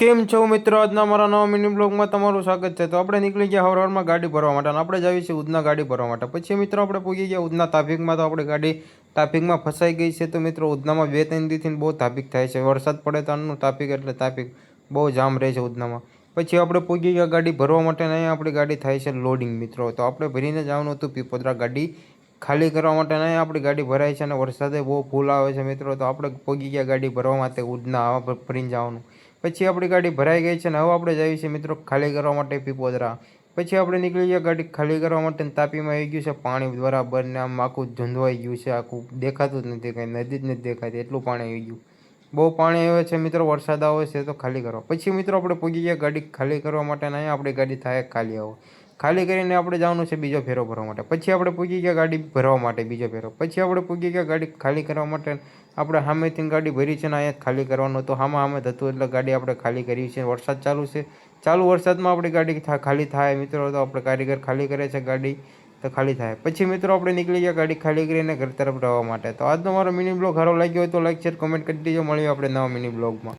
કેમ છો મિત્રો? આજના મારા નવા મિની બ્લોગમાં તમારું સ્વાગત છે. તો આપણે નીકળી ગયા હવારમાં ગાડી ભરવા માટે અને આપણે જઈએ છીએ ઉધના ગાડી ભરવા માટે. પછી મિત્રો આપણે પહોંચી ગયા ઉધના ટ્રાફિકમાં. તો આપણી ગાડી ટ્રાફિકમાં ફસાઈ ગઈ છે. તો મિત્રો ઉધનામાં 2-3 દીથી બહુ ટ્રાફિક થાય છે. વરસાદ પડે તો આનું ટ્રાફિક એટલે ટ્રાફિક બહુ જામ રહે છે ઉધનામાં. પછી આપણે પહોંચી ગયા ગાડી ભરવા માટે અને અહીંયા આપણી ગાડી થાય છે લોડિંગ મિત્રો. તો આપણે ભરીને જવાનું હતું પીપોદરા ગાડી ખાલી કરવા માટે નહીં આપણી ગાડી ભરાય છે અને વરસાદે બહુ ફૂલ આવે છે મિત્રો. તો આપણે પહોંચી ગયા ગાડી ભરવા માટે ઉધના આવા ભરીને જવાનું. પછી આપણી ગાડી ભરાઈ ગઈ છે અને હવે આપણે જઈએ છીએ મિત્રો ખાલી કરવા માટે પીપોદરા. પછી આપણે નીકળી ગયા ગાડી ખાલી કરવા માટે તાપીમાં આવી ગયું છે પાણી બરાબર ને આમ આખું ધૂંધવાઈ ગયું છે, આખું દેખાતું જ નથી, કંઈ નદી જ નથી દેખાતી, એટલું પાણી આવી ગયું. બહુ પાણી આવે છે મિત્રો, વરસાદ આવે છે તો ખાલી કરવા. પછી મિત્રો આપણે પહોંચી ગયા ગાડી ખાલી કરવા માટે અને અહીંયા આપણી ગાડી થાય ખાલી આવો ખાલી કરીને આપણે જવાનું છે બીજો ફેરો ભરવા માટે. પછી આપણે પહોંચી ગયા ગાડી ભરવા માટે બીજો ફેરો. પછી આપણે પહોંચી ગયા ગાડી ખાલી કરવા માટે. આપણે સામેથી ગાડી ભરી છે ને અહીંયા ખાલી કરવાનું તો સામે થતું એટલે ગાડી આપણે ખાલી કરી છે. વરસાદ ચાલુ છે, ચાલુ વરસાદમાં આપણી ગાડી ખાલી થાય મિત્રો. તો આપણે કારીગર ખાલી કરે છે ગાડી તો ખાલી થાય. પછી મિત્રો આપણે નીકળી ગયા ગાડી ખાલી કરીને ઘર તરફ રહેવા માટે. તો આજનો મારો મિની બ્લોગ સારો લાગ્યો હોય તો લાઈક શેર કોમેન્ટ કરી દેજો. મળીએ આપણે નવા મિની બ્લોગમાં.